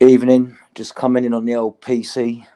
Evening, just coming in on the old PC.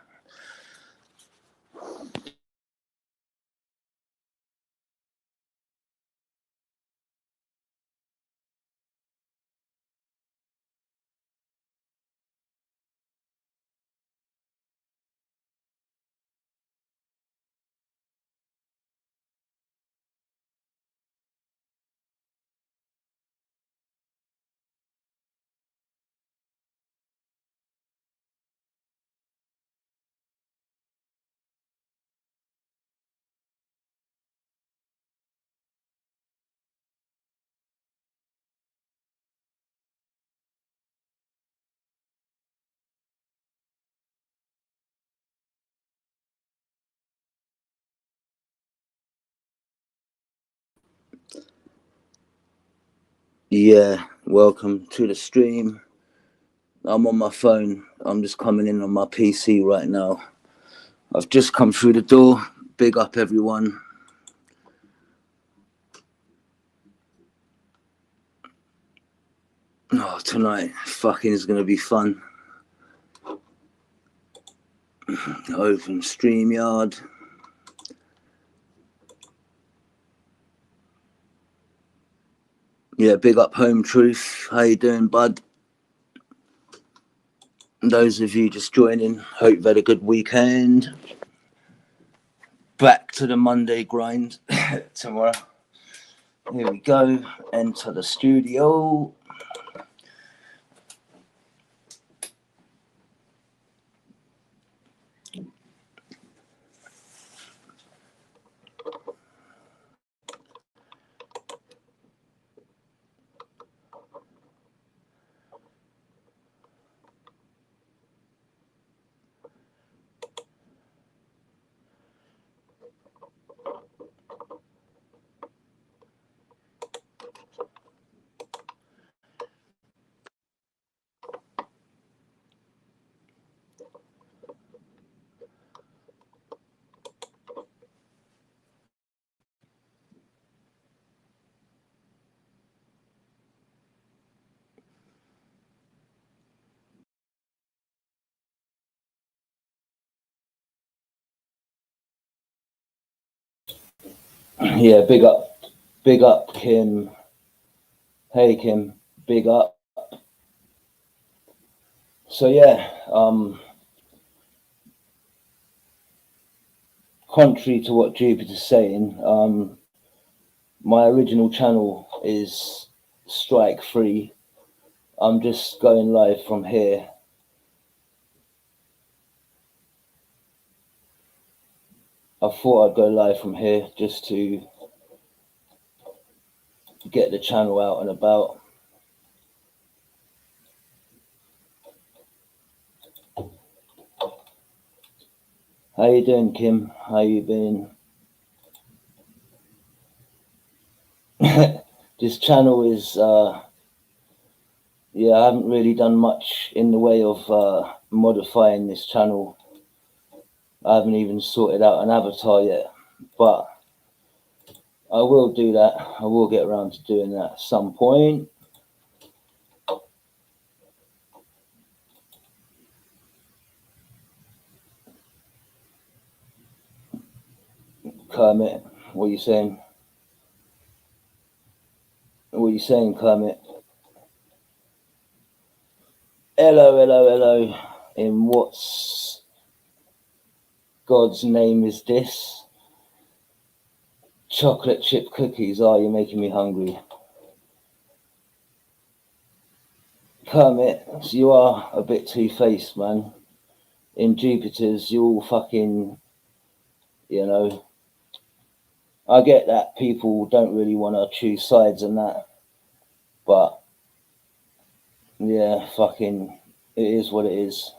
Yeah, welcome to the stream. I'm on my phone. I'm just coming in on my PC right now. I've just come through the door. Big up everyone. Oh, tonight fucking is gonna be fun. Open StreamYard. Yeah, big up Home Truth. How you doing, bud? Those of you just joining, hope you've had a good weekend. Back to the Monday grind tomorrow. Here we go. Enter the studio. Yeah, big up Kim. Hey Kim, big up. So yeah, contrary to what Jupiter's saying, my original channel is strike free. I'm just going live from here. I thought I'd go live from here just to get the channel out and about. How you doing, Kim? How you been? This channel is, yeah, I haven't really done much in the way of modifying this channel. I haven't even sorted out an avatar yet, but I will do that. I will get around to doing that at some point. Kermit, what are you saying? What are you saying, Kermit? Hello, hello, hello. In what's God's name is this? Chocolate chip cookies. Oh, you're making me hungry. Kermit, you are a bit two-faced, man. In Jupiter's, you're all fucking, you know. I get that people don't really want to choose sides and that, but yeah, fucking, it is what it is.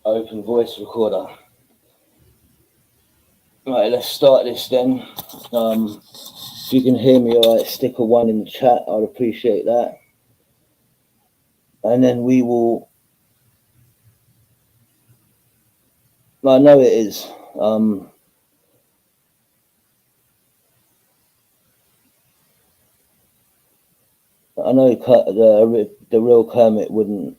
Open voice recorder. Right, let's start this then. If you can hear me all right, stick a 1 in the chat. I'd appreciate that. And then we will... I know it is. I know the real Kermit wouldn't.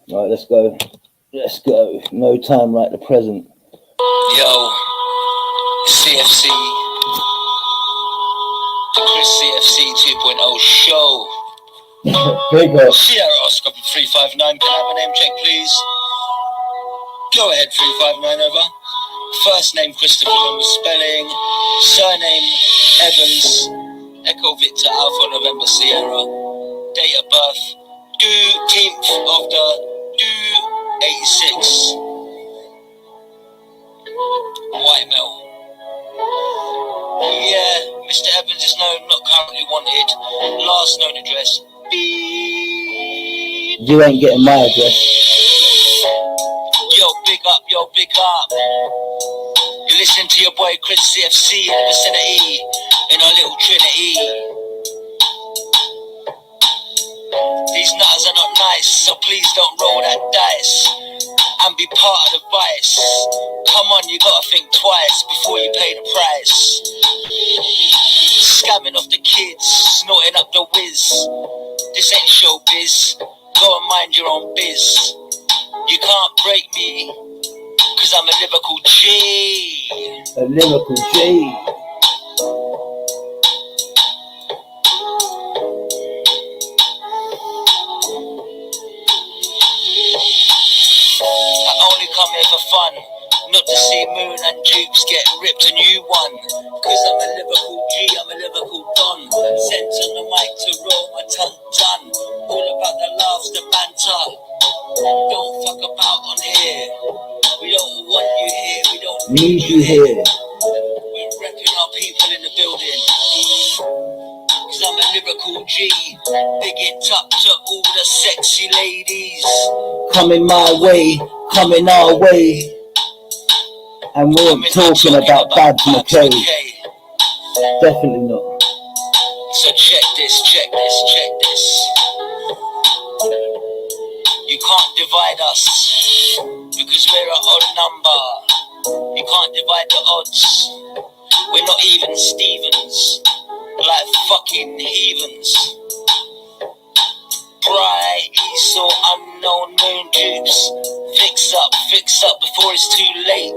All right, let's go. Let's go. No time like the present. Yo, CFC, the Chris CFC 2.0 show. Big up. Sierra Oscar 359, can I have a name check, please? Go ahead, 359, over. First name Christopher, normal spelling. Surname Evans. Echo Victor Alpha November Sierra. Date of birth 10th of the 86. White male. Yeah, Mr. Evans is known, not currently wanted. Last known address. You ain't getting my address. Yo, big up, yo, big up. You listen to your boy Chris CFC in the vicinity, in our little Trinity. These nutters are not nice, so please don't roll that dice and be part of the vice. Come on, you gotta think twice before you pay the price. Scamming off the kids, snorting up the whiz. This ain't showbiz, go and mind your own biz. You can't break me, cause I'm a lyrical G. A lyrical G. I only come here for fun, not to see Moon and Dukes get ripped a new one. Cause I'm a lyrical G, I'm a lyrical Don. Sent on the mic to roll my tongue done. All about the laughs, the banter. Don't fuck about on here. We don't want you here, we don't Need you here. We're repping our people in the building. Cause I'm a lyrical G. Big it up to all the sexy ladies. Coming my way, coming our way. And we ain't talking about Babs McKay. Definitely not. So check this, check this, check this. You can't divide us, because we're an odd number. You can't divide the odds. We're not even Stevens, like fucking heathens. Bright, Esau, unknown moon dupes. Fix up before it's too late.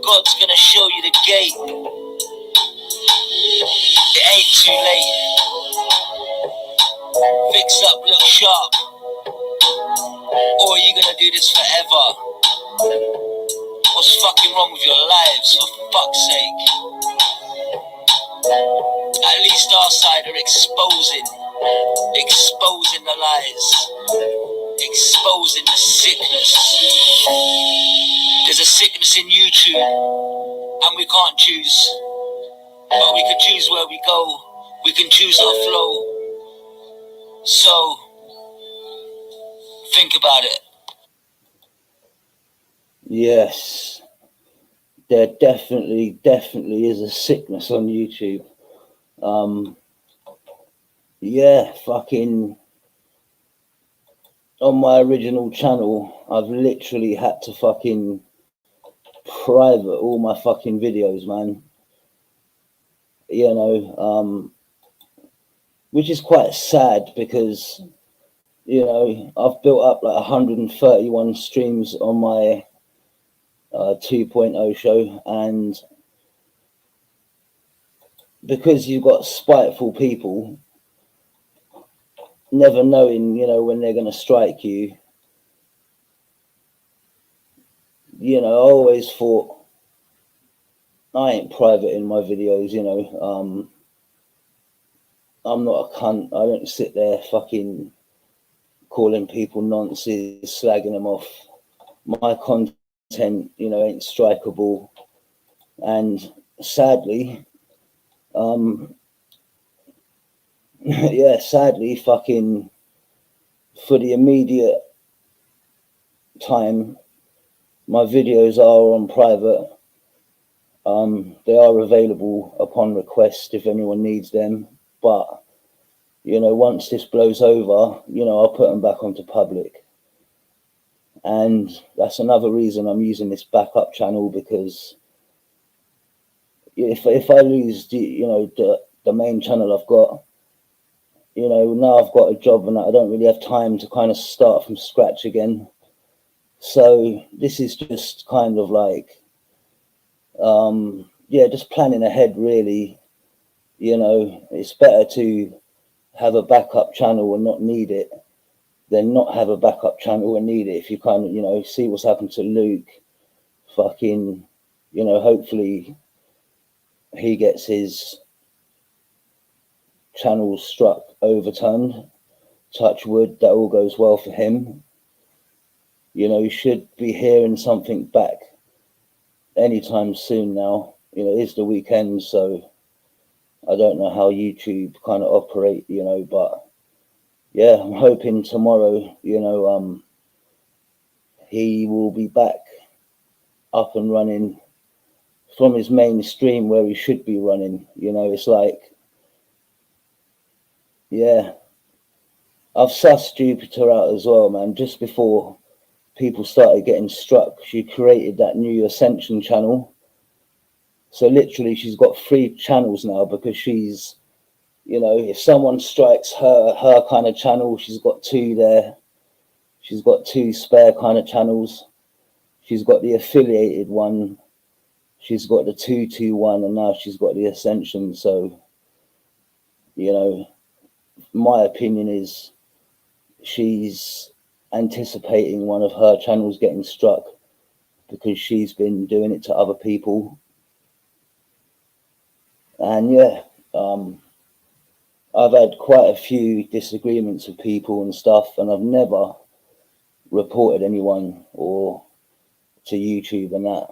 God's gonna show you the gate. It ain't too late. Fix up, look sharp. Or are you gonna do this forever? What's fucking wrong with your lives, for fuck's sake? At least our side are exposing the lies, exposing the sickness. There's a sickness in YouTube, and we can't choose, but we can choose where we go. We can choose our flow. So think about it. Yes, there definitely is a sickness on YouTube. Yeah, fucking on my original channel, I've literally had to fucking private all my fucking videos, man. You know, which is quite sad because, you know, I've built up like 131 streams on my 2.0 show, and because you've got spiteful people never knowing, you know, when they're going to strike you, you know, I always thought I ain't private in my videos, you know. I'm not a cunt. I don't sit there fucking calling people nonsense, slagging them off. My content, you know, ain't strikeable. And sadly, yeah, sadly, fucking for the immediate time, my videos are on private. They are available upon request if anyone needs them, but you know, once this blows over, you know, I'll put them back onto public. And that's another reason I'm using this backup channel, because if I lose the, you know, the main channel I've got, you know, now I've got a job and I don't really have time to kind of start from scratch again. So this is just kind of like, yeah, just planning ahead, really. You know, it's better to have a backup channel and not need it than not have a backup channel and need it. If you kind of, you know, see what's happened to Luke, fucking, you know, hopefully he gets his channel struck overturned. Touch wood, that all goes well for him. You know, you should be hearing something back anytime soon now. You know, it's the weekend, so I don't know how YouTube kind of operate, you know, but yeah, I'm hoping tomorrow, you know, he will be back up and running from his main stream where he should be running. You know, it's like, yeah, I've sussed Jupiter out as well, man. Just before people started getting struck, she created that new Ascension channel. So literally she's got 3 channels now, because she's, you know, if someone strikes her kind of channel, she's got 2 there. She's got 2 spare kind of channels. She's got the affiliated one. She's got the 221, and now she's got the Ascension. So, you know, my opinion is she's anticipating one of her channels getting struck, because she's been doing it to other people. And yeah, I've had quite a few disagreements with people and stuff, and I've never reported anyone or to YouTube and that.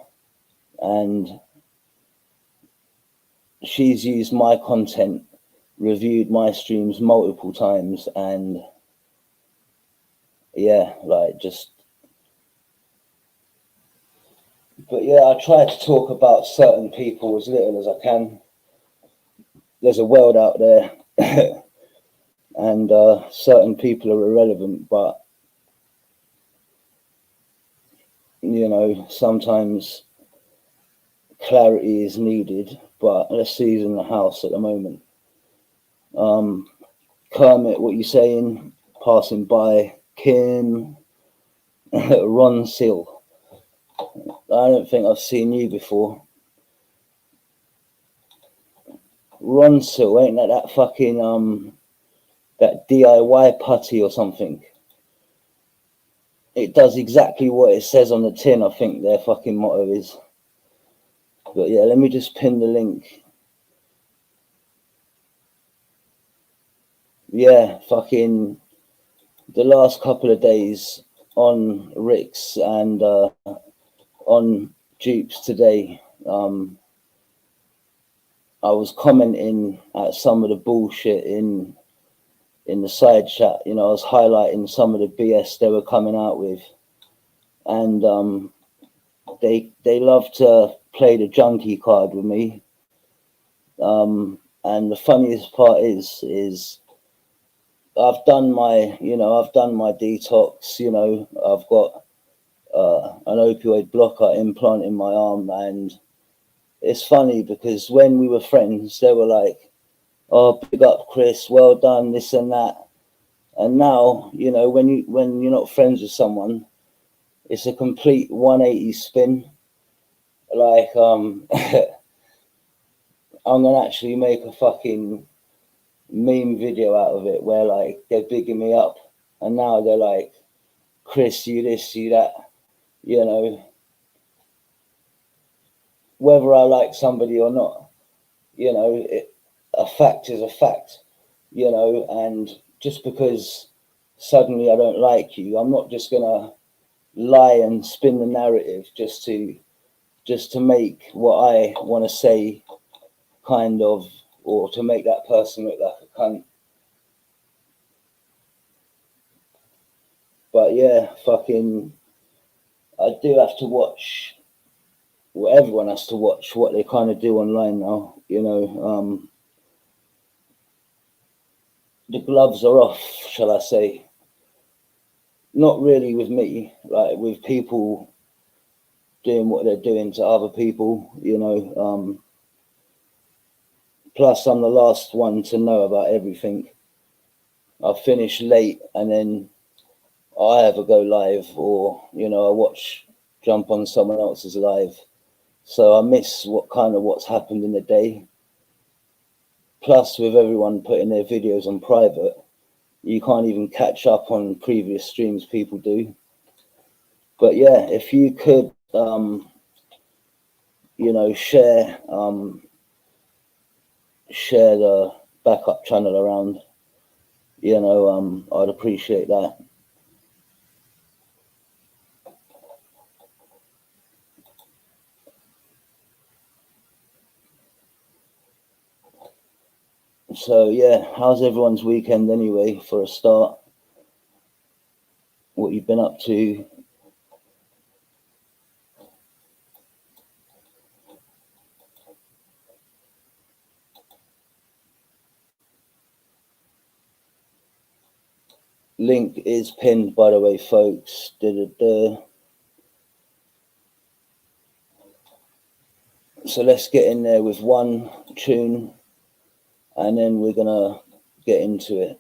And she's used my content, reviewed my streams multiple times, and yeah, like just, but yeah, I try to talk about certain people as little as I can. There's a world out there and certain people are irrelevant, but you know, sometimes clarity is needed. But let's see who's in the house at the moment. Kermit, what you saying? Passing by. Kim, Ron Seal. I don't think I've seen you before. Ron Seal, ain't that fucking that DIY putty or something? It does exactly what it says on the tin, I think their fucking motto is. But yeah, let me just pin the link. Yeah, fucking the last couple of days on Rick's and on Dupes today, I was commenting at some of the bullshit in the side chat. You know, I was highlighting some of the BS they were coming out with, and they love to play the junkie card with me. And the funniest part is I've done my detox. You know, I've got an opioid blocker implant in my arm, and it's funny because when we were friends, they were like, "Oh, big up, Chris, well done, this and that." And now, you know, when you're not friends with someone, it's a complete 180 spin. Like, I'm gonna actually make a fucking meme video out of it where like they're bigging me up, and now they're like, "Chris, you this, you that," you know. Whether I like somebody or not, you know, a fact is a fact, you know. And just because suddenly I don't like you, I'm not just gonna lie and spin the narrative just to make what I want to say, kind of, or to make that person look like a cunt. But yeah, fucking, I do have to watch. Well, everyone has to watch what they kind of do online now, you know. the gloves are off, shall I say. Not really with me, like with people doing what they're doing to other people, you know. Plus, I'm the last one to know about everything. I finish late and then I either go live or, you know, I jump on someone else's live. So I miss what's happened in the day. Plus, with everyone putting their videos on private, you can't even catch up on previous streams people do. But yeah, if you could, you know, share the backup channel around, you know, I'd appreciate that. So yeah, how's everyone's weekend anyway, for a start? What you've been up to? Link is pinned, by the way, folks. So let's get in there with one tune and then we're gonna get into it.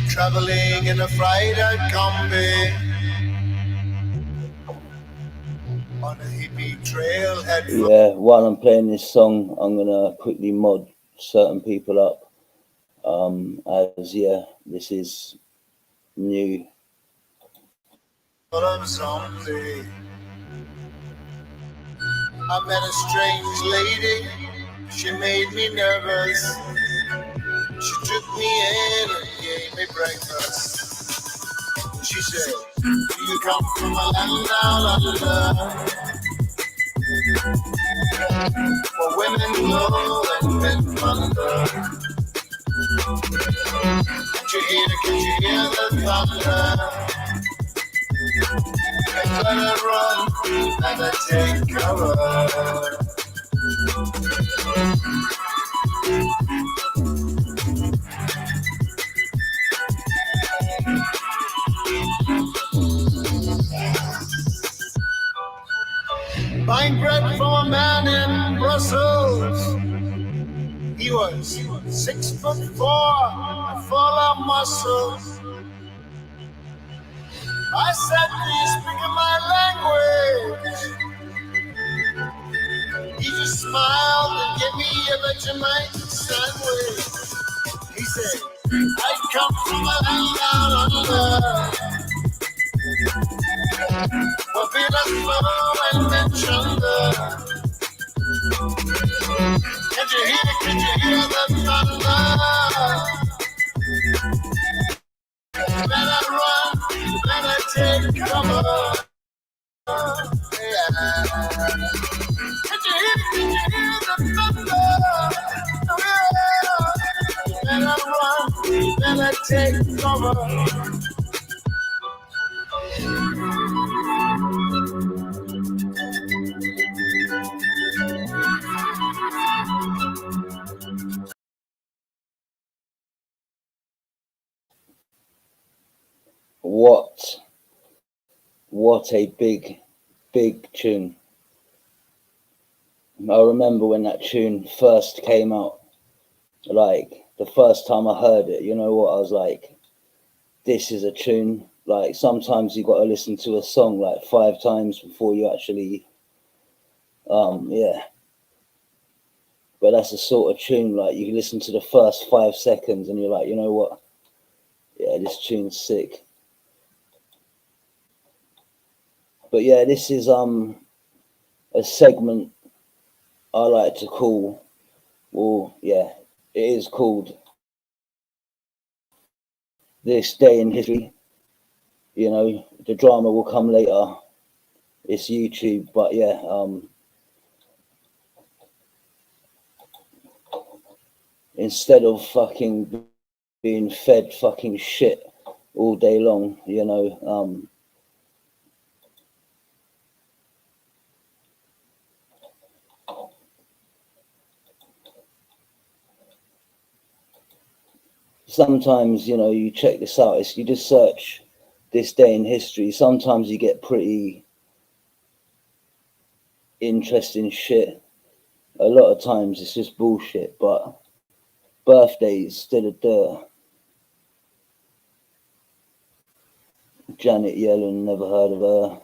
Traveling in a freighter combi on a hippie trailhead. Yeah, while I'm playing this song, I'm gonna quickly mod certain people up. As yeah, this is new. Zombie. I met a strange lady. She made me nervous. She took me in and gave me breakfast. She said, "Do you come from a land down under? For women glow and men thunder. Can you hear the thunder? I better run and I take cover." Buying bread from a man in Brussels. He was 6'4" and full of muscle. I said, "Do you speak my language?" He just smiled and gave me a Vegemite sandwich. He said, "I come from a land down under, where Venus flow and then Chanda. Can you hear the thunder? Better run, better take cover." Yeah. Can you hear the thunder? Yeah. Better run, better take cover. What a big tune. I remember when that tune first came out, like the first time I heard it, you know what, I was like, this is a tune. Like sometimes you got to listen to a song like 5 times before you actually, yeah. But that's the sort of tune, like you listen to the first 5 seconds and you're like, you know what, yeah, this tune's sick. But yeah, this is a segment I like to call, well, yeah, it is called This Day in History. You know, the drama will come later. it's YouTube. But yeah, instead of fucking being fed fucking shit all day long, you know, sometimes, you know, you check this out, you just search this day in history, sometimes you get pretty interesting shit. A lot of times it's just bullshit, but birthdays still a dirt. Janet Yellen, never heard of her.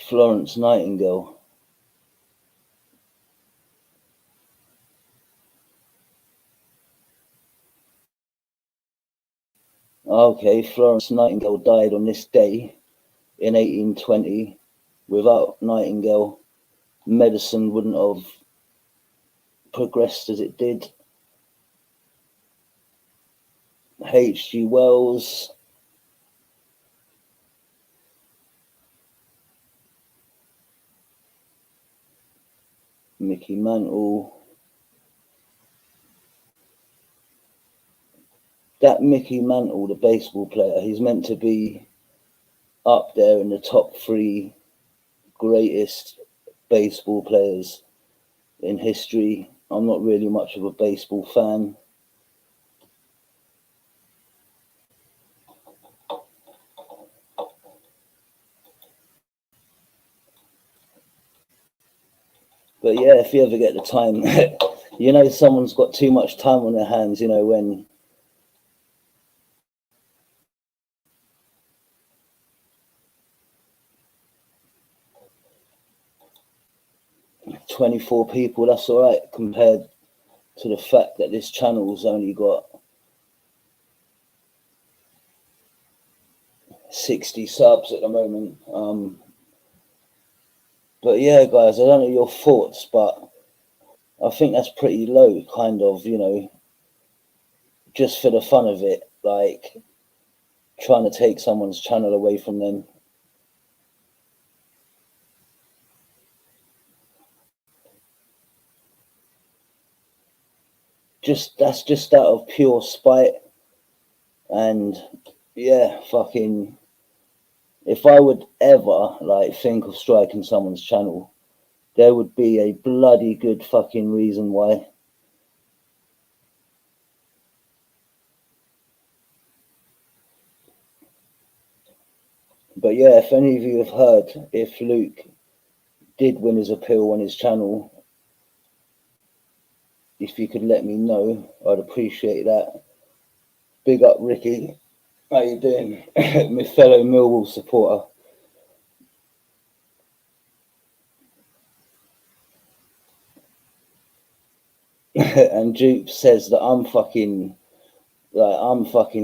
Florence Nightingale. Okay, Florence Nightingale died on this day in 1820. Without Nightingale, medicine wouldn't have progressed as it did. H.G. Wells. Mickey Mantle. That Mickey Mantle, the baseball player, he's meant to be up there in the top 3 greatest baseball players in history. I'm not really much of a baseball fan. But yeah, if you ever get the time, you know, someone's got too much time on their hands, you know, when 24 people, that's all right compared to the fact that this channel's only got 60 subs at the moment. But yeah, guys, I don't know your thoughts, but I think that's pretty low, kind of, you know, just for the fun of it, like trying to take someone's channel away from them. That's just out of pure spite. And yeah, fucking, if I would ever like think of striking someone's channel, there would be a bloody good fucking reason why. But yeah, if any of you have heard if Luke did win his appeal on his channel, if you could let me know, I'd appreciate that. Big up, Ricky. How you doing? My fellow Millwall supporter. And Dupe says that I'm fucking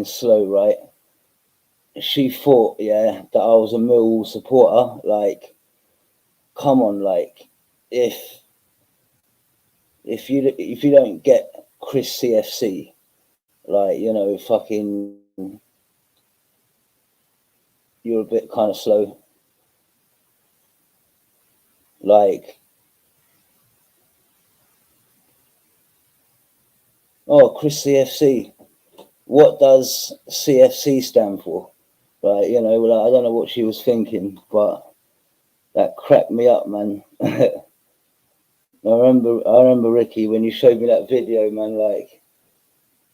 slow, right? She thought, yeah, that I was a Millwall supporter. Like, come on, like, if you don't get Chris CFC, like, you know, fucking, you're a bit kind of slow. Like, oh, Chris CFC. What does CFC stand for? Right, you know, well, I don't know what she was thinking, but that cracked me up, man. I remember Ricky when you showed me that video, man. Like,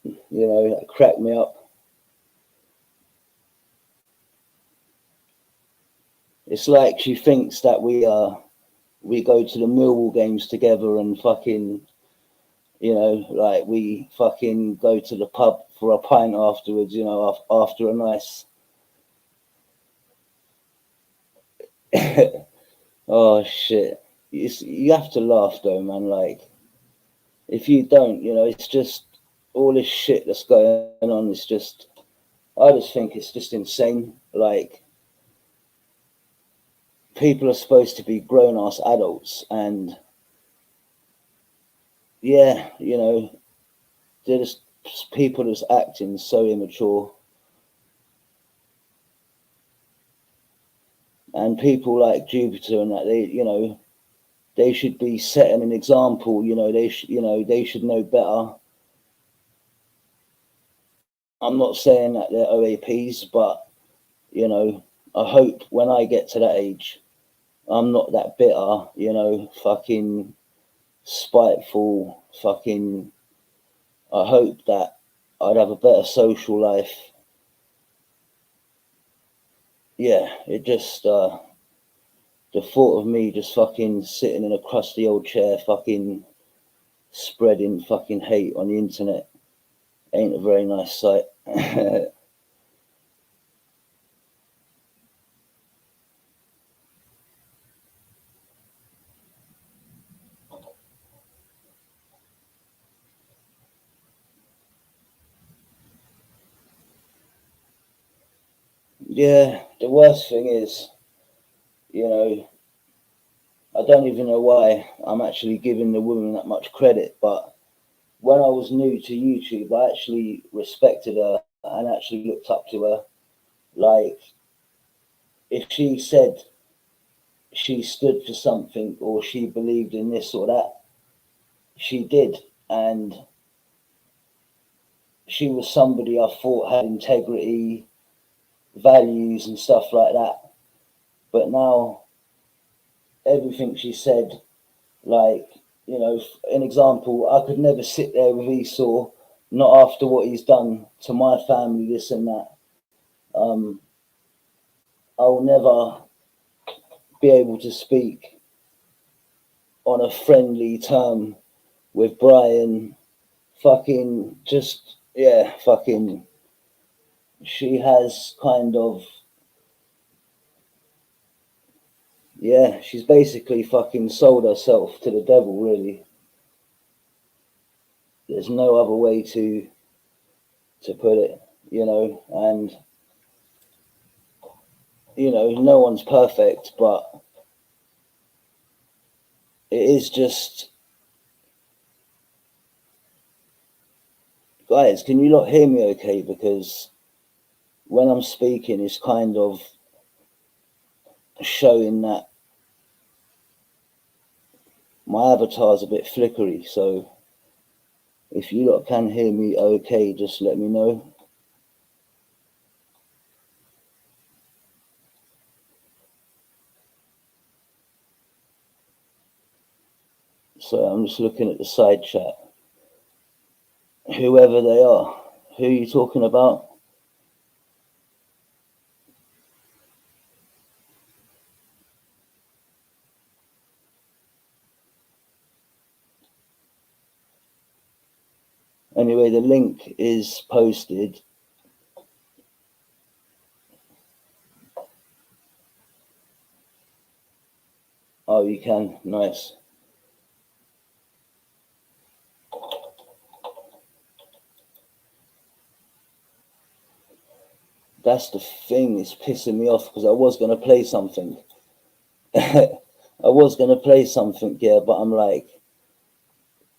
you know, that cracked me up. It's like she thinks that we go to the Millwall games together and fucking, you know, like we fucking go to the pub for a pint afterwards, you know, after a nice. Oh shit! You have to laugh though, man. Like, if you don't, you know, it's just all this shit that's going on. It's just, I just think it's just insane. Like, people are supposed to be grown-ass adults, and yeah, you know, they're just people that's acting so immature. And people like Jupiter and that, they, you know, they should be setting an example. You know, they should know better. I'm not saying that they're OAPs, but you know, I hope when I get to that age, I'm not that bitter. You know, fucking spiteful. Fucking. I hope that I'd have a better social life. Yeah, it just the thought of me just fucking sitting in a crusty old chair, fucking spreading fucking hate on the internet ain't a very nice sight. Yeah, the worst thing is, you know, I don't even know why I'm actually giving the woman that much credit, but when I was new to YouTube, I actually respected her and actually looked up to her. Like, if she said she stood for something or she believed in this or that, she did. And she was somebody I thought had integrity, values, and stuff like that. But now, everything she said, like, you know, an example, I could never sit there with Esau, not after what he's done to my family, this and that. I'll never be able to speak on a friendly term with Brian. Fucking just, yeah, fucking, she has kind of, yeah, she's basically fucking sold herself to the devil, really. There's no other way to put it, you know, and you know, no one's perfect, but it is just, guys, can you not hear me okay? Because when I'm speaking, it's kind of showing that my avatar's a bit flickery. So if you lot can hear me okay, just let me know. So I'm just looking at the side chat. Whoever they are, who are you talking about? Anyway, the link is posted. Oh, you can. Nice. That's the thing. It's pissing me off because I was going to play something. I was going to play something, yeah, but I'm like,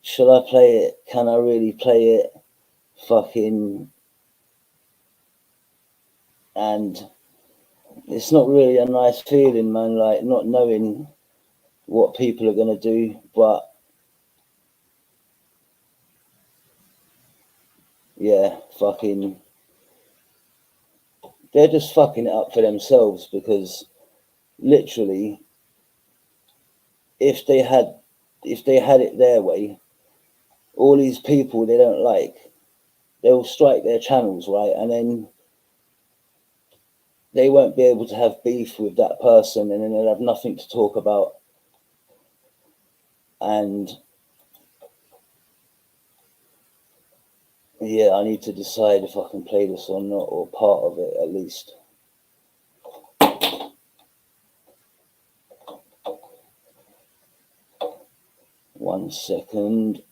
should I play it? Can I really play it? Fucking. And it's not really a nice feeling, man, like not knowing what people are going to do. But yeah, fucking. They're just fucking it up for themselves because literally, if they had it their way, all these people they don't like, they'll strike their channels, right? And then they won't be able to have beef with that person, and then they'll have nothing to talk about. And yeah, I need to decide if I can play this or not, or part of it at least. One second.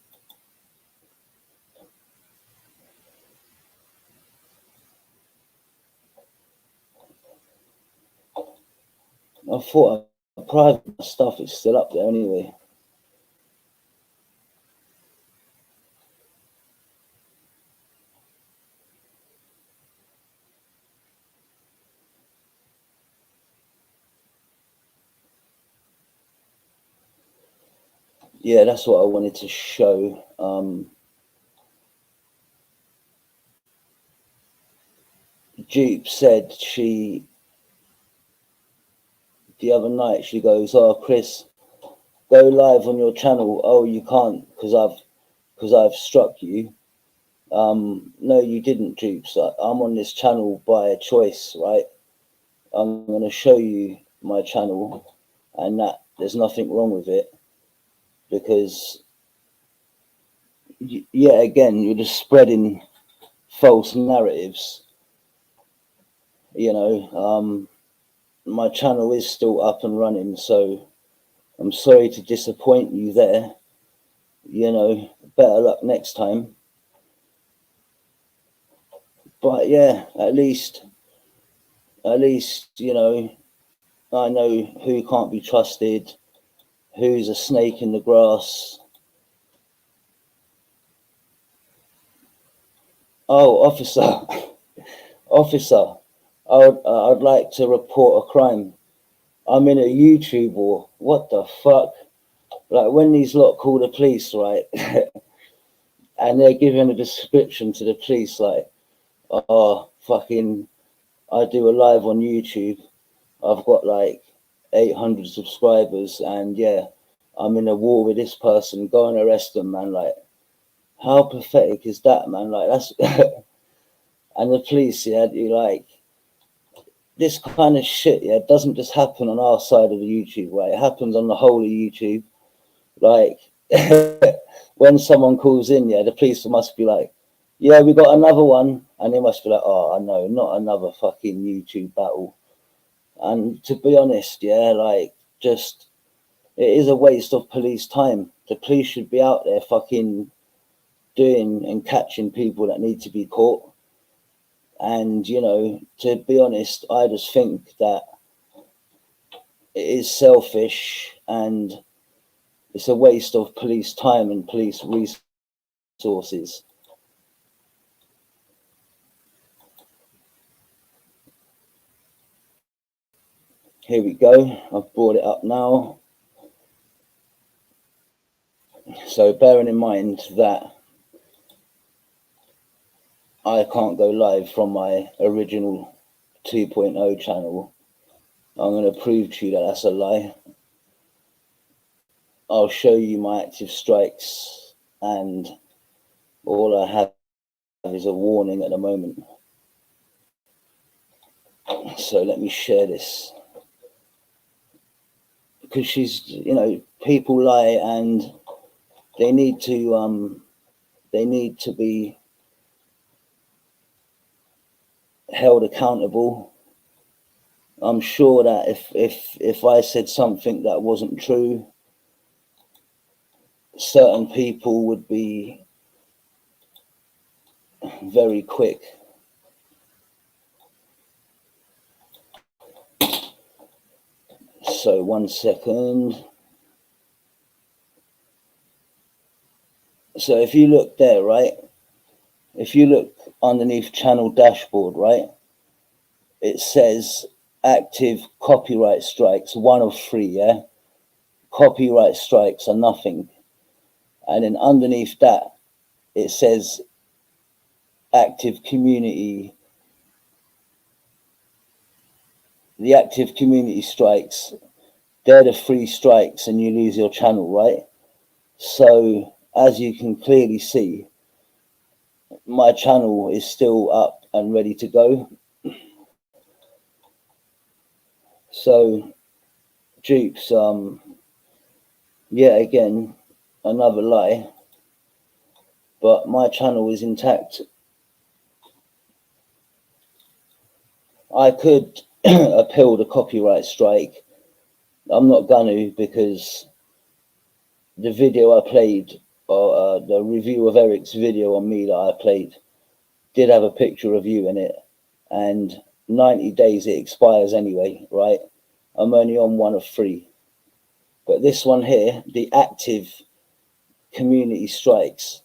I thought private stuff is still up there anyway. Yeah, that's what I wanted to show. Dupe said the other night, she goes, "Oh, Chris, go live on your channel." "Oh, you can't because I've struck you." No, you didn't, Dupe. So I'm on this channel by a choice, right? I'm going to show you my channel, and that there's nothing wrong with it, because yet again, you're just spreading false narratives. You know, my channel is still up and running, so I'm sorry to disappoint you there. You know, better luck next time. But yeah, at least, you know, I know who can't be trusted, who's a snake in the grass. Oh, officer, officer, I'd like to report a crime. I'm in a YouTube war. What the fuck? Like, when these lot call the police, right? And they're giving a description to the police like, "Oh, fucking, I do a live on YouTube. I've got like 800 subscribers, and yeah, I'm in a war with this person. Go and arrest them, man." Like, how pathetic is that, man? Like, that's and the police, yeah, you like, this kind of shit, yeah, doesn't just happen on our side of the YouTube, right? It happens on the whole of YouTube. Like, when someone calls in, yeah, the police must be like, "Yeah, we got another one," and they must be like, "Oh, no, not another fucking YouTube battle." And to be honest, yeah, like, just, it is a waste of police time. The police should be out there fucking doing and catching people that need to be caught. And, you know, to be honest, I just think that it is selfish, and it's a waste of police time and police resources. Here we go. I've brought it up now. So bearing in mind that I can't go live from my original 2.0 channel, I'm going to prove to you that that's a lie. I'll show you my active strikes, and all I have is a warning at the moment. So let me share this, because she's, you know, people lie, and they need to be held accountable. I'm sure that if I said something that wasn't true, certain people would be very quick. So 1 second. So if you look there, right? If you look underneath channel dashboard, right? It says active copyright strikes, 1 of 3, yeah? Copyright strikes are nothing. And then underneath that, it says active community. The active community strikes, they're the 3 strikes, and you lose your channel, right? So as you can clearly see, my channel is still up and ready to go. So Dupes, yeah, again, another lie, but my channel is intact. I could appeal the copyright strike. I'm not gonna, because the video I played, or the review of Eric's video on me that I played, did have a picture of you in it, and 90 days it expires anyway, right? I'm only on one of 3. But this one here, the active community strikes,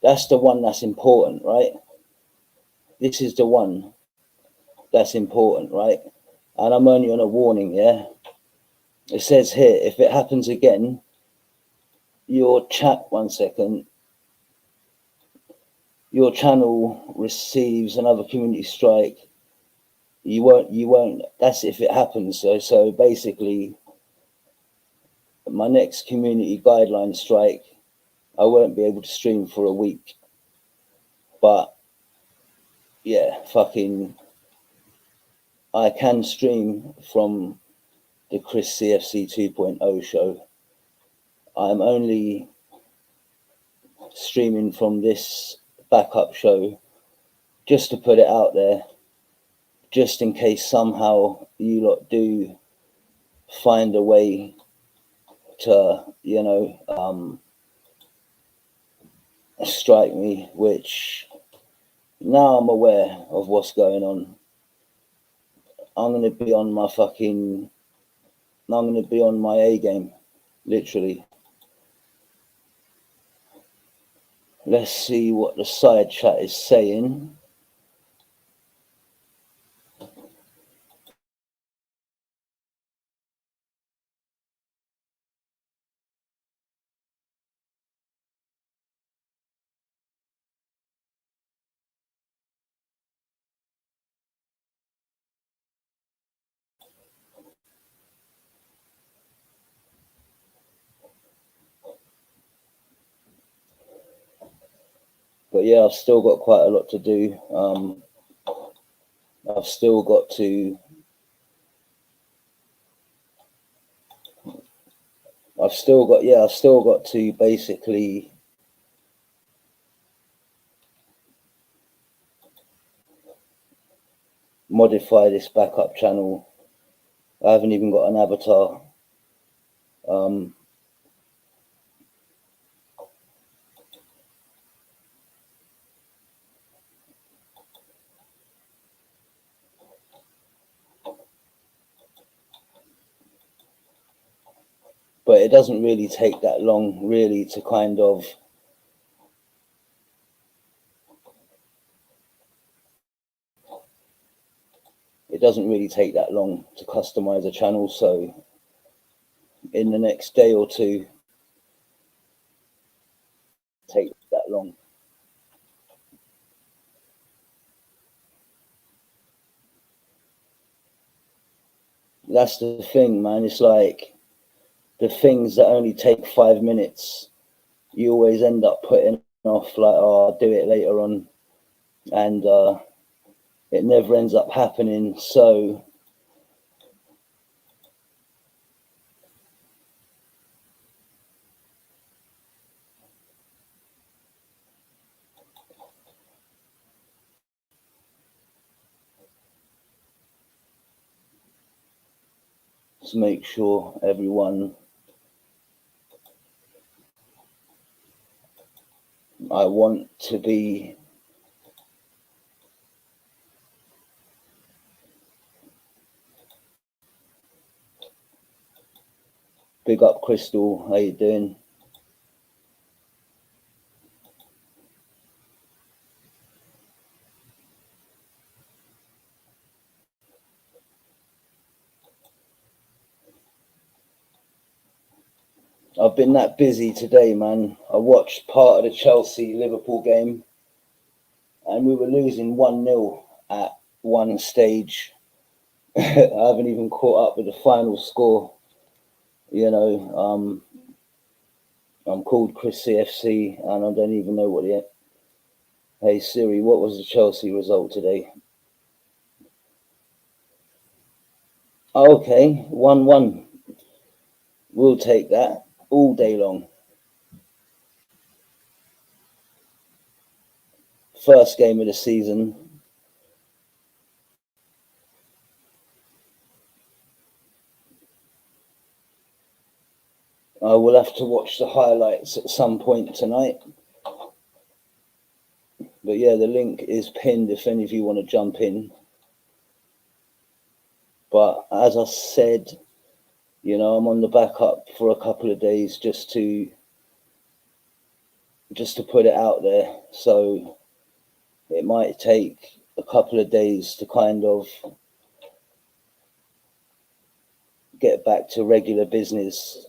that's the one that's important, right? This is the one that's important, right? And I'm only on a warning, yeah? It says here, if it happens again, your one second, your channel receives another community strike. You won't, that's if it happens. So basically, my next community guideline strike, I won't be able to stream for a week. But yeah, fucking, I can stream from the Chris CFC 2.0 show. I'm only streaming from this backup show just to put it out there, just in case somehow you lot do find a way to, you know, strike me, which now I'm aware of what's going on. I'm going to be on my A game, literally. Let's see what the side chat is saying. But yeah, I've still got quite a lot to do. I've still got to basically modify this backup channel. I haven't even got an avatar. But it doesn't really take that long, really, to kind of to customize a channel. So in the next day or two, take that long. That's the thing, man. It's like the things that only take 5 minutes, you always end up putting off, like, oh, I'll do it later on, and it never ends up happening. So to make sure everyone, I want to be big up Crystal, how you doing? I've been that busy today, man. I watched part of the Chelsea-Liverpool game, and we were losing 1-0 at one stage. I haven't even caught up with the final score. You know, I'm called Chris CFC, and I don't even know what the... Hey Siri, what was the Chelsea result today? Okay, 1-1. We'll take that all day long. First game of the season. I will have to watch the highlights at some point tonight. But yeah, the link is pinned if any of you want to jump in. But as I said, you know, I'm on the backup for a couple of days just to put it out there. So it might take a couple of days to kind of get back to regular business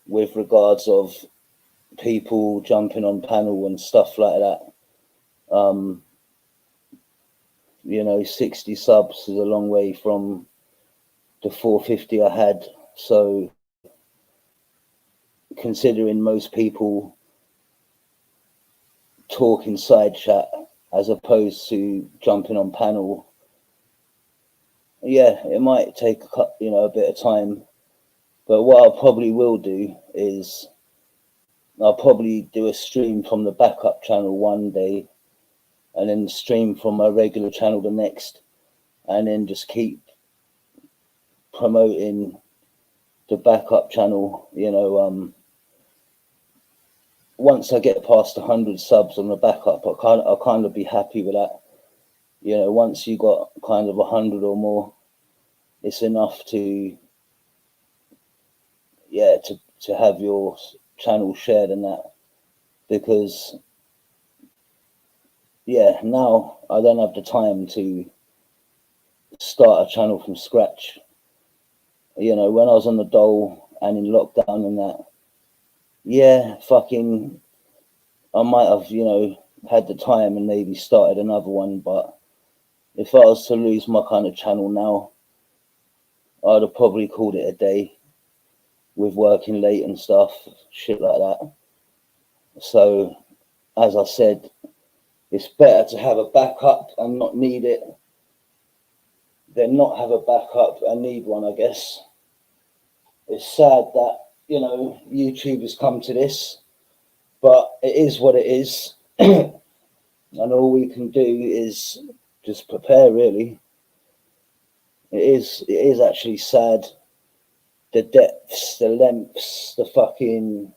with regards of people jumping on panel and stuff like that. You know, 60 subs is a long way from the 450 I had. So considering most people talk in side chat as opposed to jumping on panel, yeah, it might take a bit of time. But what I probably will do is I'll probably do a stream from the backup channel one day and then stream from my regular channel the next, and then just keep promoting the backup channel. You know, once I get past 100 subs on the backup, I'll kind of be happy with that. You know, once you got kind of 100 or more, it's enough to, yeah, to have your channel shared and that, because yeah, now I don't have the time to start a channel from scratch. You know, when I was on the dole and in lockdown and that, yeah, fucking, I might have, you know, had the time and maybe started another one. But if I was to lose my kind of channel now, I'd have probably called it a day with working late and stuff, shit like that. So, as I said, it's better to have a backup and not need it than not have a backup and need one, I guess. It's sad that, you know, YouTube has come to this, but it is what it is. And all we can do is just prepare, really. It is actually sad. The depths, the lengths, the fucking,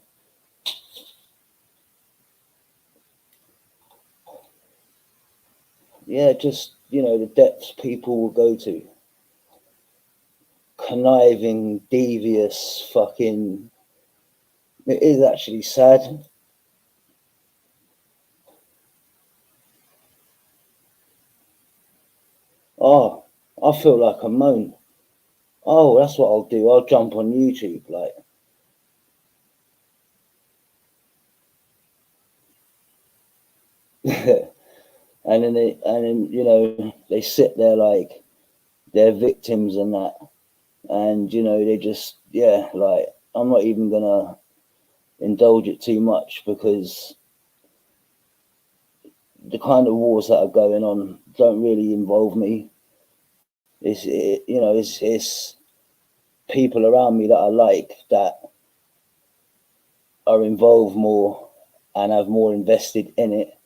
yeah, just, you know, the depths people will go to. Conniving, devious, fucking, it is actually sad. Oh, I feel like a moan. Oh, that's what I'll do. I'll jump on YouTube, like. And then you know, they sit there like they're victims and that, and you know, they just, yeah, like, I'm not even gonna indulge it too much, because the kind of wars that are going on don't really involve me. It's people around me that I like that are involved more and have more invested in it.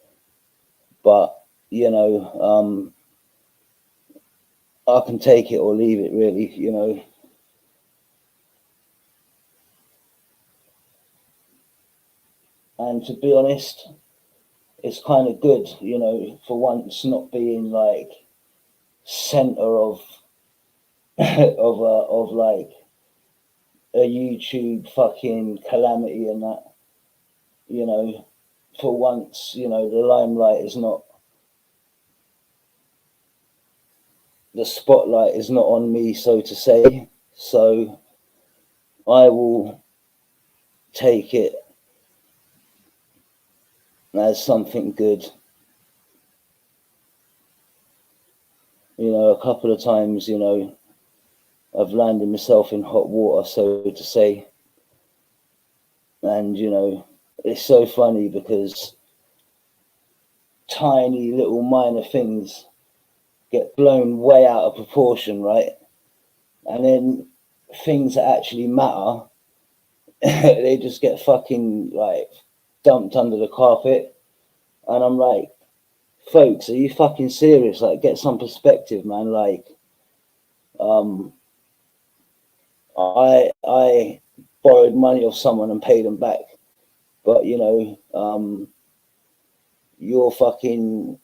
But you know, I can take it or leave it, really. You know, and to be honest, it's kind of good, you know, for once not being like center of of like a YouTube fucking calamity and that. You know, for once, you know, the limelight is not, the spotlight is not on me, so to say. So I will take it as something good. You know, a couple of times, you know, I've landed myself in hot water, so to say. And, you know, it's so funny because tiny little minor things get blown way out of proportion, right? And then things that actually matter, they just get fucking like dumped under the carpet. And I'm like, folks, are you fucking serious? Like, get some perspective, man. Like, I borrowed money off someone and paid them back, but you know, you're fucking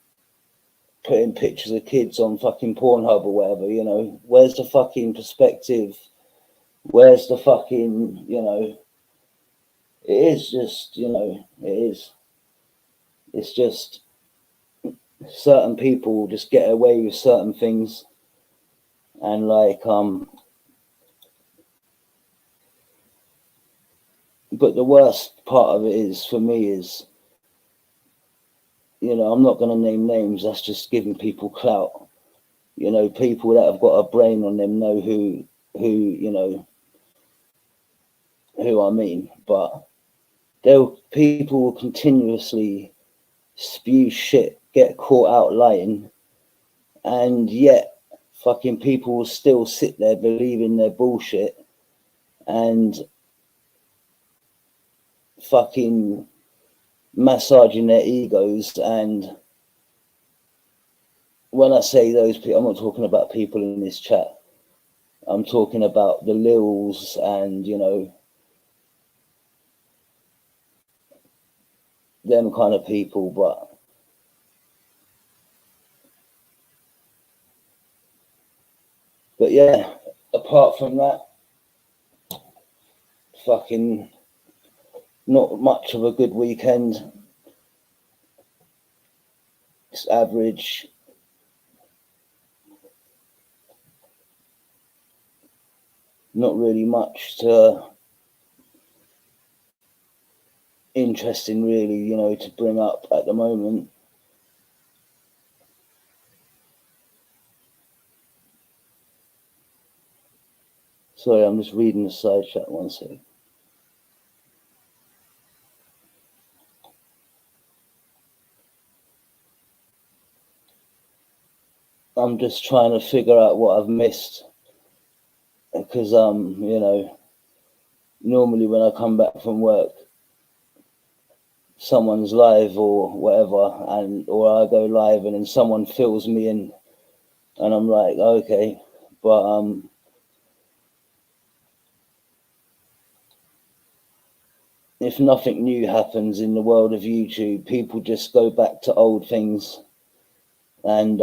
putting pictures of kids on fucking Pornhub or whatever, you know. Where's the fucking perspective? Where's the fucking, you know, it is just, you know, it is. It's just certain people just get away with certain things, and like but the worst part of it is, for me, is, you know, I'm not going to name names, that's just giving people clout. You know, people that have got a brain on them know who you know, who I mean. But people will continuously spew shit, get caught out lying, and yet fucking people will still sit there believing their bullshit and fucking massaging their egos. And when I say those people, I'm not talking about people in this chat. I'm talking about the Lils and, you know, them kind of people. But yeah, apart from that, fucking not much of a good weekend. It's average. Not really much interesting, really, you know, to bring up at the moment. Sorry, I'm just reading the side chat, one second. I'm just trying to figure out what I've missed, because you know, normally when I come back from work, someone's live or whatever, or I go live and then someone fills me in, and I'm like, okay. But if nothing new happens in the world of YouTube, people just go back to old things, and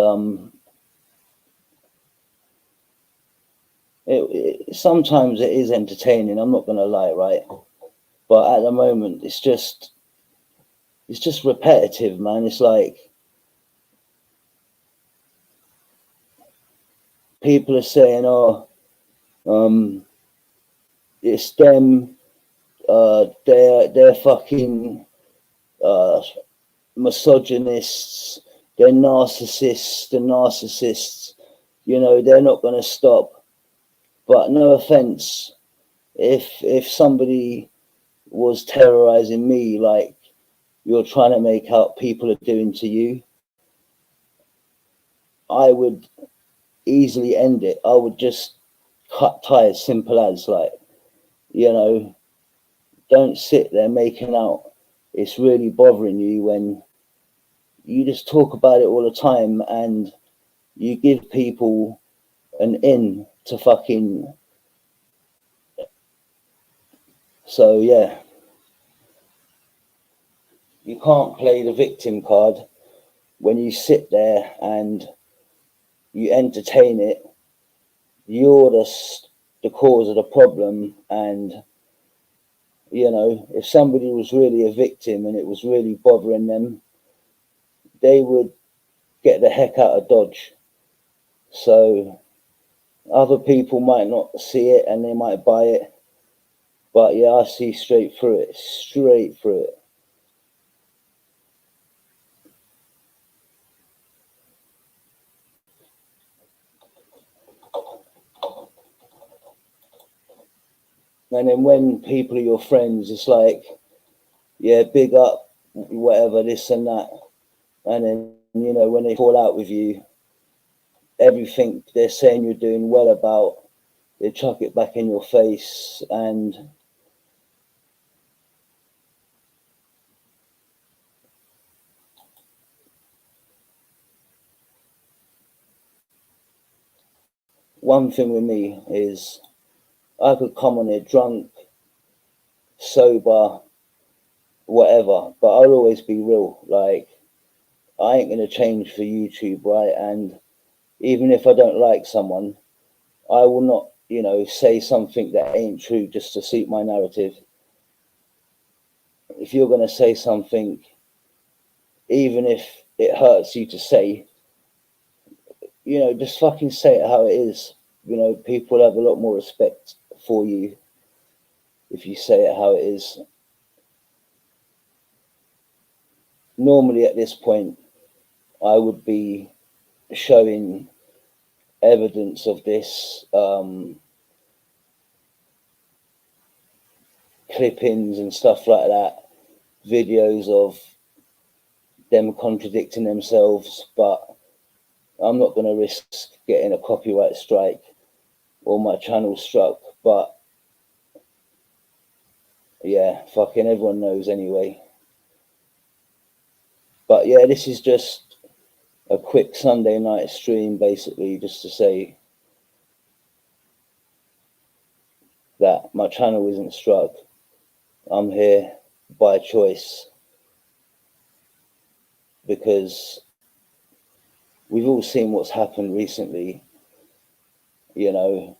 sometimes it is entertaining, I'm not gonna lie, right? But at the moment, it's just repetitive, man. It's like people are saying, oh, it's them, they're fucking misogynists, they're narcissists, you know, they're not gonna stop. But no offense, if somebody was terrorizing me like you're trying to make out people are doing to you, I would easily end it. I would just cut ties, simple as, like, you know, don't sit there making out it's really bothering you when you just talk about it all the time, and you give people an in to fucking. So yeah, you can't play the victim card when you sit there and you entertain it. You're the cause of the problem. And you know, if somebody was really a victim and it was really bothering them, they would get the heck out of Dodge. So other people might not see it and they might buy it, but yeah, I see straight through it. And then when people are your friends, it's like, yeah, big up, whatever, this and that. And then, you know, when they fall out with you, everything they're saying you're doing well about, they chuck it back in your face. And one thing with me is I could come on here drunk, sober, whatever, but I'll always be real. Like, I ain't gonna change for YouTube, right? And even if I don't like someone, I will not, you know, say something that ain't true just to suit my narrative. If you're gonna say something, even if it hurts you to say, you know, just fucking say it how it is. You know, people have a lot more respect for you if you say it how it is. Normally at this point, I would be showing evidence of this, clippings and stuff like that, videos of them contradicting themselves, but I'm not going to risk getting a copyright strike or my channel struck. But yeah, fucking everyone knows anyway. But yeah, this is just a quick Sunday night stream, basically, just to say that my channel isn't struck. I'm here by choice because we've all seen what's happened recently. You know,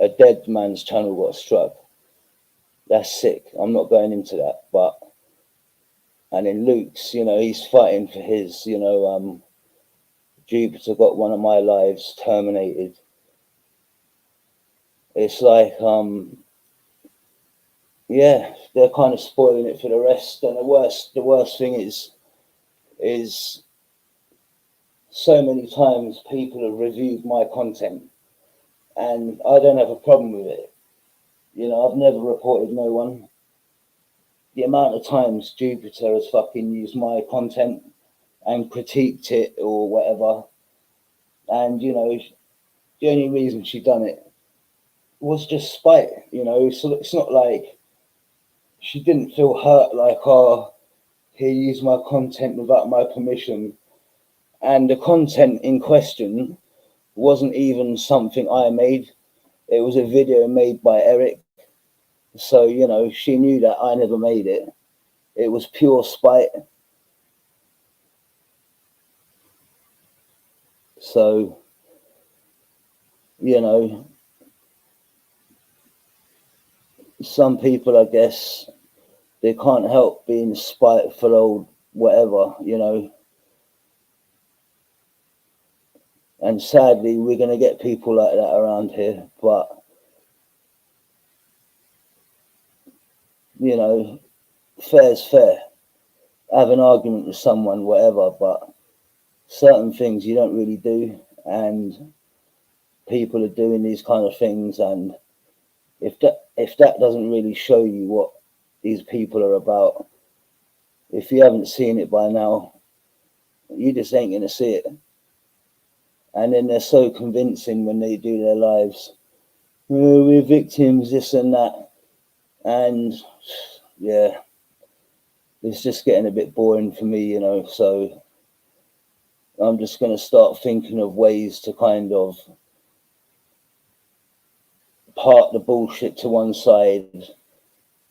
a dead man's channel got struck. That's sick. I'm not going into that. But, and in Luke's, you know, he's fighting for his, you know, Jupiter got one of my lives terminated. It's like, yeah, they're kind of spoiling it for the rest. And the worst thing is so many times people have reviewed my content and I don't have a problem with it. You know, I've never reported no one. The amount of times Jupiter has fucking used my content and critiqued it or whatever, and you know, the only reason she done it was just spite. You know, so it's not like she didn't feel hurt, like, oh, he used my content without my permission. And the content in question wasn't even something I made. It was a video made by Eric. So, you know, she knew that I never made it. It was pure spite. So, you know, some people, I guess, they can't help being spiteful old whatever, you know. And sadly, we're going to get people like that around here. But, you know, fair's fair. Have an argument with someone, whatever, but certain things you don't really do. And people are doing these kind of things. And if that doesn't really show you what these people are about, if you haven't seen it by now, you just ain't going to see it. And then they're so convincing when they do their lives. Oh, we're victims, this and that. And yeah, it's just getting a bit boring for me, you know. So I'm just going to start thinking of ways to kind of park the bullshit to one side,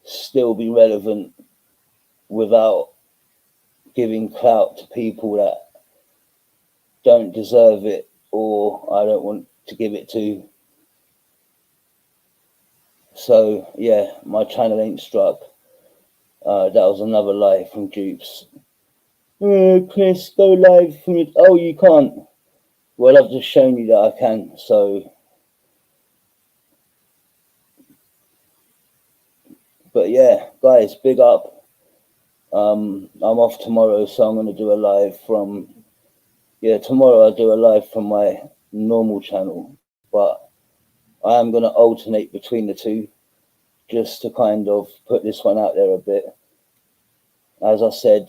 still be relevant without giving clout to people that don't deserve it or I don't want to give it to. So yeah, my channel ain't struck. That was another lie from Dupes. Chris, go live from it. Oh, you can't. Well, I've just shown you that I can. So, but yeah, guys, big up. I'm off tomorrow, so I'm going to do a live from. Yeah, tomorrow I'll do a live from my normal channel, but I am going to alternate between the two, just to kind of put this one out there a bit. As I said,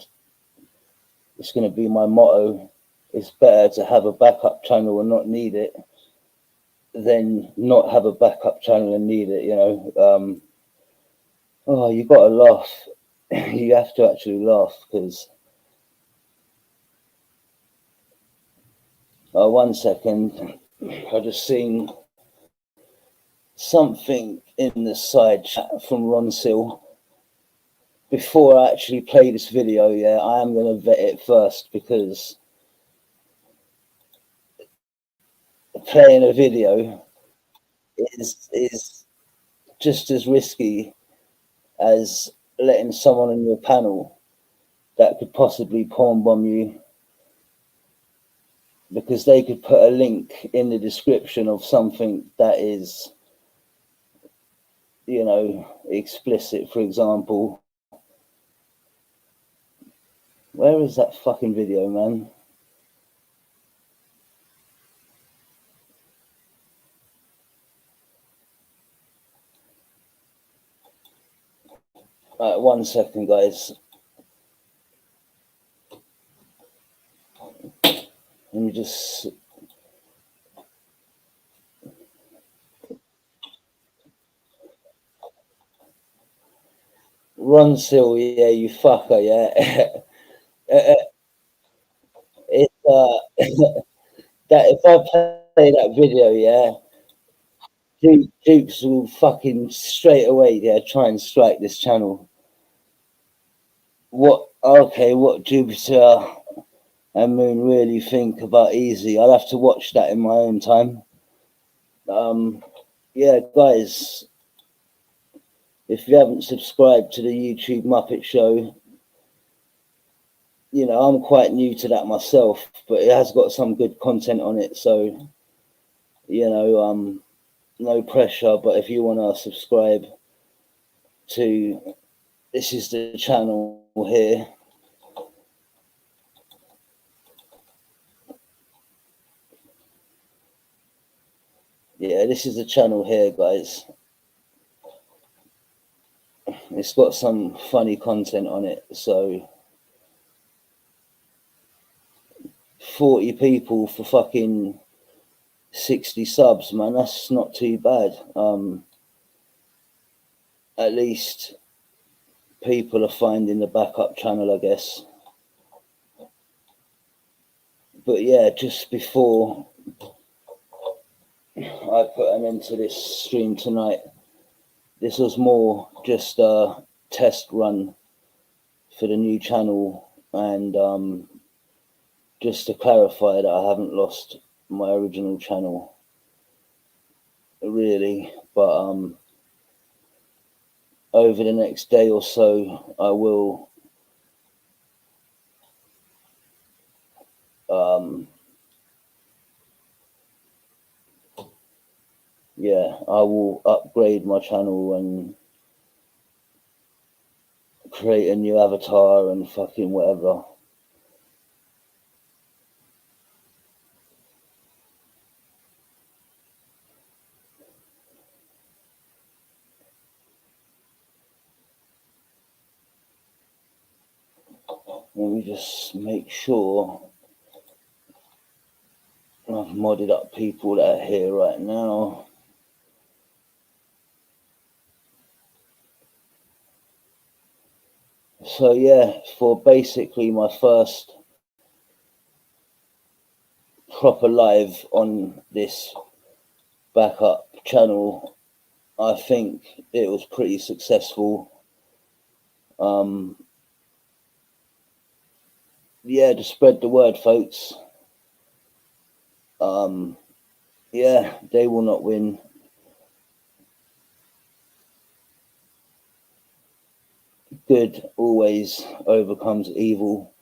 it's going to be my motto. It's better to have a backup channel and not need it than not have a backup channel and need it, you know. Oh, you got to laugh. You have to actually laugh because... 1 second. I just seen something in the side chat from Ron Sill. before I actually play this video, yeah, I am going to vet it first, because playing a video is just as risky as letting someone on your panel that could possibly porn bomb you, because they could put a link in the description of something that is, you know, explicit, for example. Where is that fucking video, man? Right, 1 second, guys. Let me just... Ron Sill, yeah, you fucker, yeah. It's that if I play that video, yeah, Dukes will fucking straight away, yeah, try and strike this channel. What Jupiter and Moon really think about Easy? I'll have to watch that in my own time. Yeah, guys, if you haven't subscribed to the YouTube Muppet Show, you know, I'm quite new to that myself, but it has got some good content on it, so, you know, no pressure. But if you want to subscribe to, this is the channel here. Yeah, this is the channel here, guys. It's got some funny content on it, so 40 people for fucking 60 subs, man, that's not too bad. At least people are finding the backup channel, I guess. But yeah, just before I put an end to this stream tonight, this was more just a test run for the new channel, and just to clarify that I haven't lost my original channel, really. But over the next day or so, I will yeah, I will upgrade my channel and create a new avatar and fucking whatever. Let me just make sure I've modded up people that are here right now. So yeah, for basically my first proper live on this backup channel, I think it was pretty successful. Yeah, to spread the word, folks. Yeah, they will not win. Good always overcomes evil,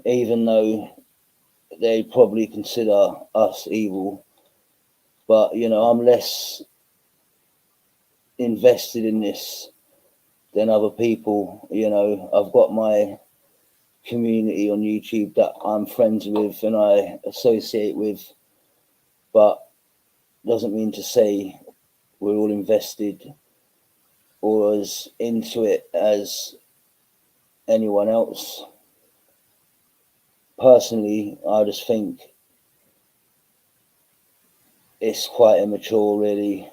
even though they probably consider us evil. But, you know, I'm less invested in this than other people. You know, I've got my community on YouTube that I'm friends with and I associate with, but doesn't mean to say we're all invested or as into it as anyone else. Personally, I just think it's quite immature, really.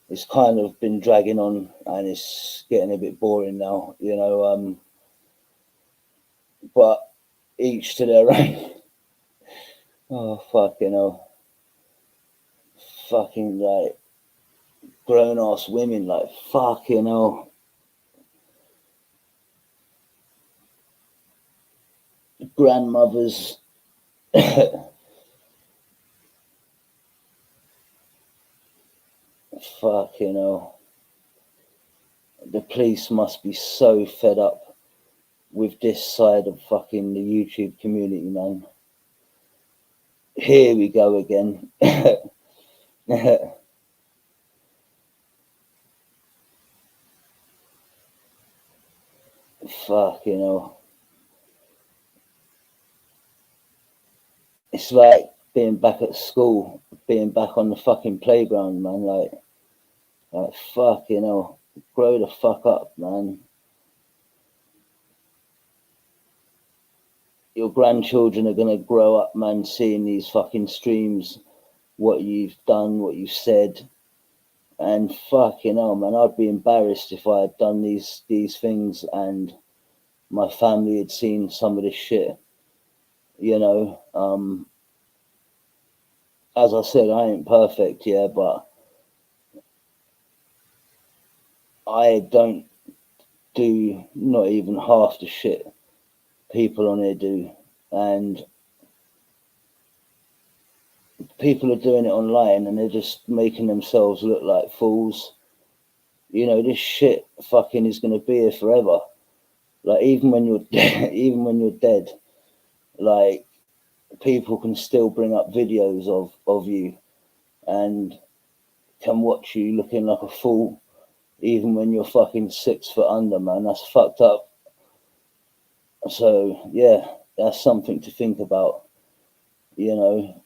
It's kind of been dragging on and it's getting a bit boring now, you know. But each to their own. Oh, fucking hell. Fucking, like, grown-ass women, like, fucking hell. grandmothers. Fucking hell. The police must be so fed up with this side of fucking the YouTube community, man. Here we go again. Fucking hell. It's like being back at school, being back on the fucking playground, man. Like fucking hell. Grow the fuck up, man. Your grandchildren are gonna grow up, man, seeing these fucking streams, what you've done, what you've said. And fucking hell, man, I'd be embarrassed if I had done these things and my family had seen some of this shit. You know, as I said, I ain't perfect, yeah, but I don't do not even half the shit people on here do. And people are doing it online and they're just making themselves look like fools. You know, this shit fucking is gonna be here forever. Like even when you're even when you're dead, like people can still bring up videos of you and can watch you looking like a fool even when you're fucking 6 foot under, man. That's fucked up. So yeah, that's something to think about, you know.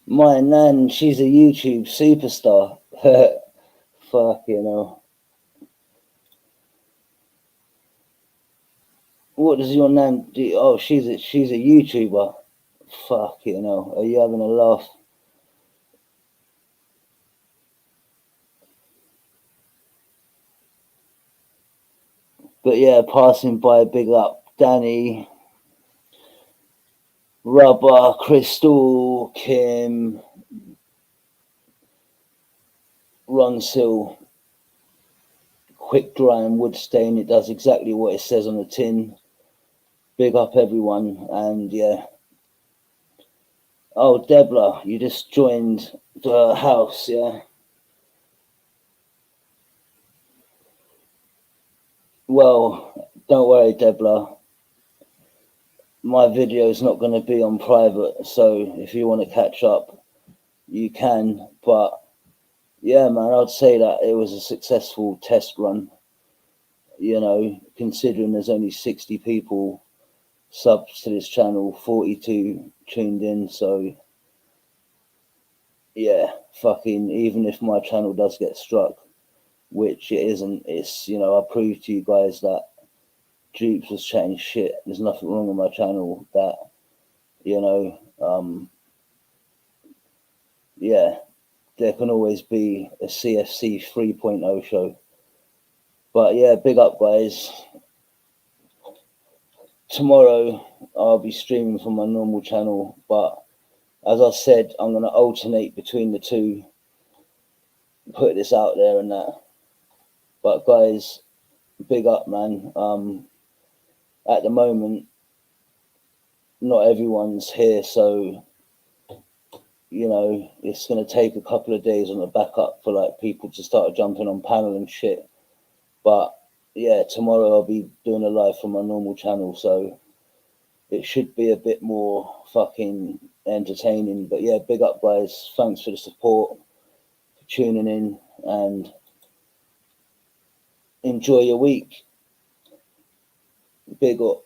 My nan, she's a YouTube superstar. Fucking hell. What does your nan do? Oh, she's a YouTuber. Fucking hell. Are you having a laugh? But yeah, passing by, big up Danny, Rubber, Crystal, Kim, Ron Sill, quick dry and wood stain. It does exactly what it says on the tin. Big up everyone. And yeah. Oh, Debla, you just joined the house, yeah? Well, don't worry, Debla. My video is not going to be on private, so if you want to catch up, you can. But yeah, man, I'd say that it was a successful test run. You know, considering there's only 60 people subs to this channel, 42 tuned in. So yeah, fucking, even if my channel does get struck, which it isn't, it's, you know, I proved to you guys that Dupes was chatting shit. There's nothing wrong with my channel. That, you know, yeah, there can always be a CFC 3.0 show. But yeah, big up, guys. Tomorrow I'll be streaming from my normal channel, but as I said, I'm going to alternate between the two, put this out there and that. But guys, big up, man. At the moment, not everyone's here, so you know, it's going to take a couple of days on the backup for like people to start jumping on panel and shit. But yeah, tomorrow I'll be doing a live from my normal channel, so it should be a bit more fucking entertaining. But yeah, big up, guys. Thanks for the support, for tuning in, and enjoy your week. Big up.